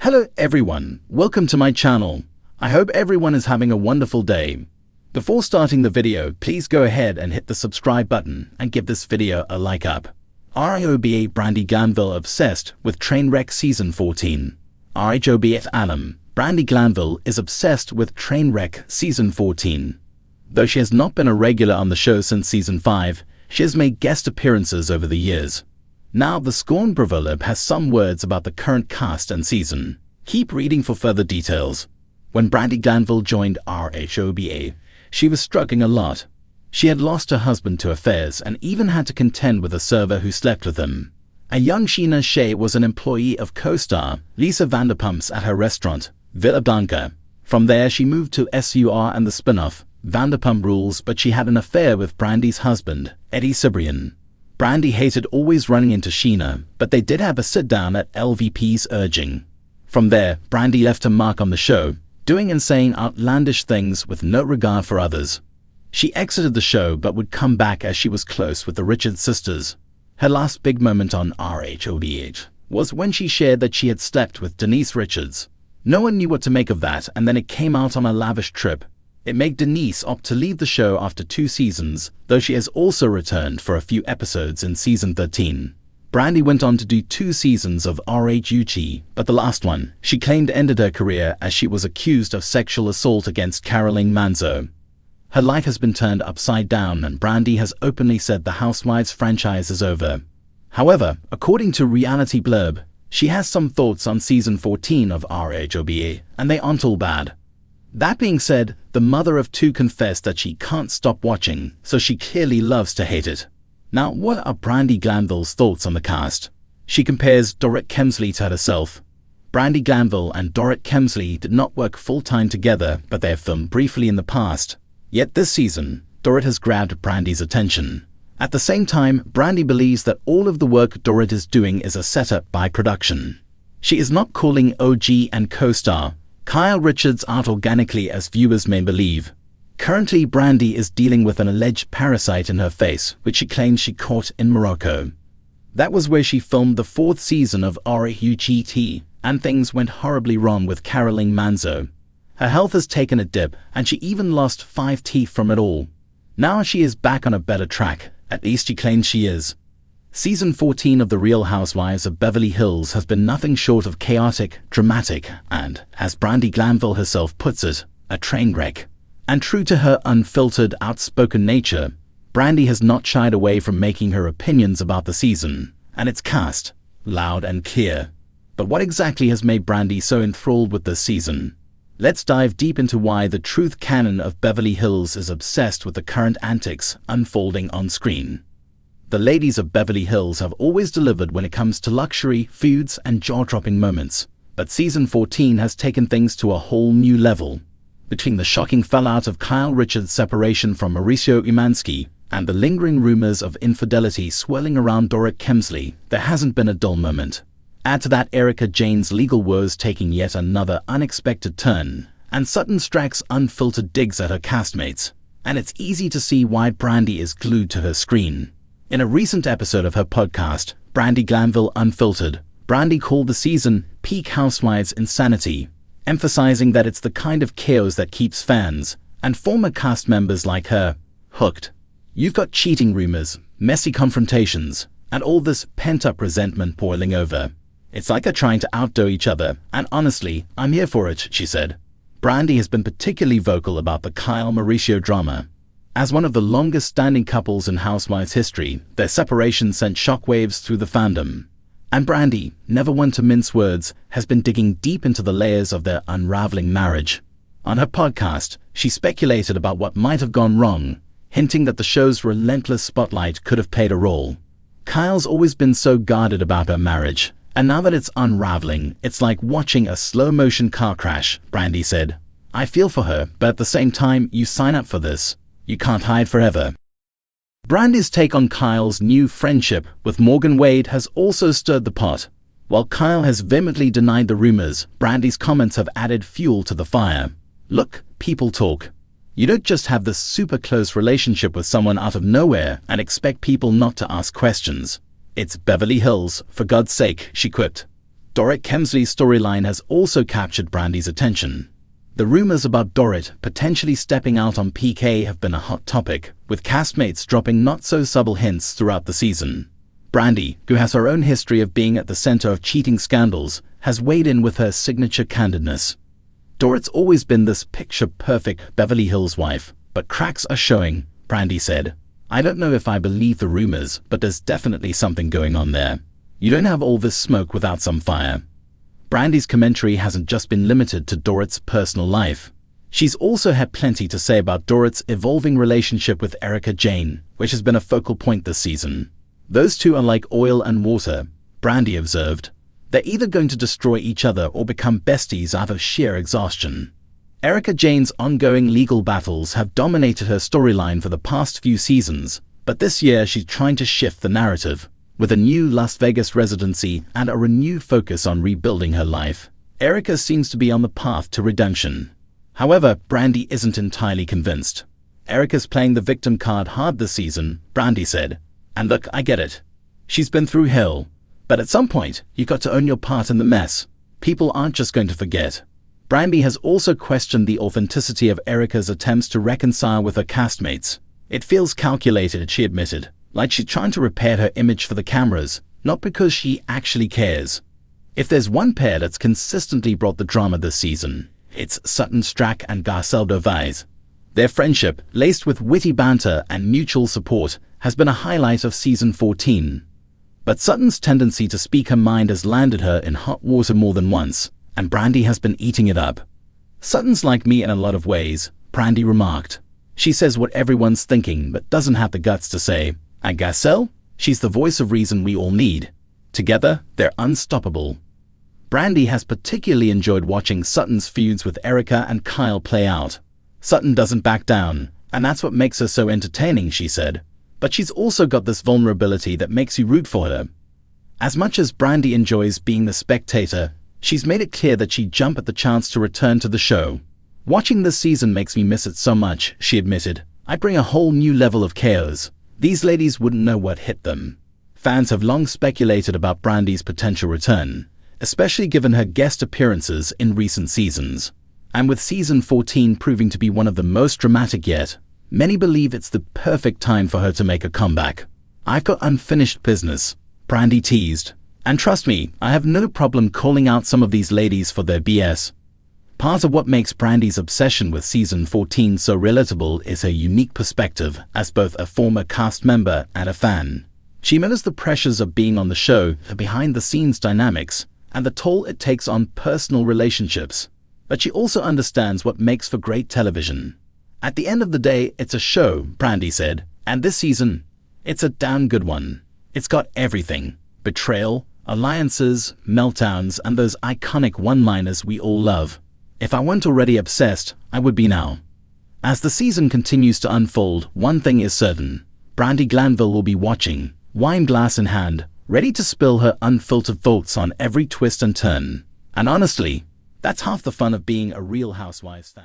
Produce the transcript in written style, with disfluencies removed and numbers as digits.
Hello everyone, welcome to my channel. I hope everyone is having a wonderful day. Before starting the video, please go ahead and hit the subscribe button and give this video a like up. RHOBH Brandi Glanville obsessed with Trainwreck Season 14. RHOBH alum, Brandi Glanville is obsessed with Trainwreck Season 14. Though she has not been a regular on the show since Season 5, she has made guest appearances over the years. Now, the Scorn Bravolib has some words about the current cast and season. Keep reading for further details. When Brandi Glanville joined RHOBH, she was struggling a lot. She had lost her husband to affairs and even had to contend with a server who slept with him. A young Sheena Shea was an employee of co-star Lisa Vanderpump's at her restaurant, Villa Blanca. From there, she moved to SUR and the spin-off, Vanderpump Rules, but she had an affair with Brandi's husband, Eddie Cibrian. Brandi hated always running into Sheena, but they did have a sit-down at LVP's urging. From there, Brandi left a mark on the show, doing and saying outlandish things with no regard for others. She exited the show but would come back as she was close with the Richards sisters. Her last big moment on RHOBH was when she shared that she had slept with Denise Richards. No one knew what to make of that, and then it came out on a lavish trip. It made Denise opt to leave the show after 2 seasons, though she has also returned for a few episodes in Season 13. Brandi went on to do 2 seasons of RHOBH, but the last one, she claimed, ended her career as she was accused of sexual assault against Caroline Manzo. Her life has been turned upside down, and Brandi has openly said the Housewives franchise is over. However, according to Reality Blurb, she has some thoughts on Season 14 of RHOBH, and they aren't all bad. That being said, the mother of 2 confessed that she can't stop watching, so she clearly loves to hate it. Now, what are Brandi Glanville's thoughts on the cast? She compares Dorit Kemsley to herself. Brandi Glanville and Dorit Kemsley did not work full-time together, but they have filmed briefly in the past. Yet this season, Dorit has grabbed Brandi's attention. At the same time, Brandi believes that all of the work Dorit is doing is a setup by production. She is not calling OG and co-star Kyle Richards out organically as viewers may believe. Currently, Brandi is dealing with an alleged parasite in her face, which she claims she caught in Morocco. That was where she filmed the 4th season of RHOBH, and things went horribly wrong with Caroline Manzo. Her health has taken a dip, and she even lost 5 teeth from it all. Now she is back on a better track, at least she claims she is. Season 14 of The Real Housewives of Beverly Hills has been nothing short of chaotic, dramatic, and, as Brandi Glanville herself puts it, a train wreck. And true to her unfiltered, outspoken nature, Brandi has not shied away from making her opinions about the season and its cast loud and clear. But what exactly has made Brandi so enthralled with this season? Let's dive deep into why the truth canon of Beverly Hills is obsessed with the current antics unfolding on screen. The ladies of Beverly Hills have always delivered when it comes to luxury, feuds, and jaw-dropping moments, but Season 14 has taken things to a whole new level. Between the shocking fallout of Kyle Richards' separation from Mauricio and the lingering rumors of infidelity swirling around Dorit Kemsley, there hasn't been a dull moment. Add to that Erika Jayne's legal woes taking yet another unexpected turn, and Sutton Strack's unfiltered digs at her castmates, and it's easy to see why Brandi is glued to her screen. In a recent episode of her podcast, Brandi Glanville Unfiltered, Brandi called the season Peak Housewives Insanity, emphasizing that it's the kind of chaos that keeps fans, and former cast members like her, hooked. You've got cheating rumors, messy confrontations, and all this pent-up resentment boiling over. It's like they're trying to outdo each other, and honestly, I'm here for it, she said. Brandi has been particularly vocal about the Kyle-Mauricio drama. As one of the longest-standing couples in Housewives history, their separation sent shockwaves through the fandom. And Brandi, never one to mince words, has been digging deep into the layers of their unraveling marriage. On her podcast, she speculated about what might have gone wrong, hinting that the show's relentless spotlight could have played a role. Kyle's always been so guarded about her marriage, and now that it's unraveling, it's like watching a slow-motion car crash, Brandi said. I feel for her, but at the same time, you sign up for this. You can't hide forever. Brandi's take on Kyle's new friendship with Morgan Wade has also stirred the pot. While Kyle has vehemently denied the rumors, Brandi's comments have added fuel to the fire. Look, people talk. You don't just have this super close relationship with someone out of nowhere and expect people not to ask questions. It's Beverly Hills, for God's sake, she quipped. Dorit Kemsley's storyline has also captured Brandi's attention. The rumors about Dorit potentially stepping out on PK have been a hot topic, with castmates dropping not-so-subtle hints throughout the season. Brandi, who has her own history of being at the center of cheating scandals, has weighed in with her signature candidness. Dorit's always been this picture-perfect Beverly Hills wife, but cracks are showing, Brandi said. I don't know if I believe the rumors, but there's definitely something going on there. You don't have all this smoke without some fire. Brandi's commentary hasn't just been limited to Dorit's personal life. She's also had plenty to say about Dorit's evolving relationship with Erika Jayne, which has been a focal point this season. Those two are like oil and water, Brandi observed. They're either going to destroy each other or become besties out of sheer exhaustion. Erika Jayne's ongoing legal battles have dominated her storyline for the past few seasons, but this year she's trying to shift the narrative. With a new Las Vegas residency and a renewed focus on rebuilding her life, Erika seems to be on the path to redemption. However, Brandi isn't entirely convinced. Erika's playing the victim card hard this season, Brandi said. And look, I get it. She's been through hell. But at some point, you've got to own your part in the mess. People aren't just going to forget. Brandi has also questioned the authenticity of Erika's attempts to reconcile with her castmates. It feels calculated, she admitted, like she's trying to repair her image for the cameras, not because she actually cares. If there's one pair that's consistently brought the drama this season, it's Sutton Stracke and Garcelle Dovize. Their friendship, laced with witty banter and mutual support, has been a highlight of season 14. But Sutton's tendency to speak her mind has landed her in hot water more than once, and Brandi has been eating it up. Sutton's like me in a lot of ways, Brandi remarked. She says what everyone's thinking but doesn't have the guts to say. And Garcelle? She's the voice of reason we all need. Together, they're unstoppable. Brandi has particularly enjoyed watching Sutton's feuds with Erika and Kyle play out. Sutton doesn't back down, and that's what makes her so entertaining, she said. But she's also got this vulnerability that makes you root for her. As much as Brandi enjoys being the spectator, she's made it clear that she'd jump at the chance to return to the show. Watching this season makes me miss it so much, she admitted. I bring a whole new level of chaos. These ladies wouldn't know what hit them. Fans have long speculated about Brandi's potential return, especially given her guest appearances in recent seasons. And with season 14 proving to be one of the most dramatic yet, many believe it's the perfect time for her to make a comeback. I've got unfinished business, Brandi teased. And trust me, I have no problem calling out some of these ladies for their BS. Part of what makes Brandi's obsession with season 14 so relatable is her unique perspective as both a former cast member and a fan. She mirrors the pressures of being on the show, the behind-the-scenes dynamics, and the toll it takes on personal relationships. But she also understands what makes for great television. At the end of the day, it's a show, Brandi said, and this season, it's a damn good one. It's got everything: betrayal, alliances, meltdowns, and those iconic one-liners we all love. If I weren't already obsessed, I would be now. As the season continues to unfold, one thing is certain. Brandi Glanville will be watching, wine glass in hand, ready to spill her unfiltered thoughts on every twist and turn. And honestly, that's half the fun of being a Real Housewives fan.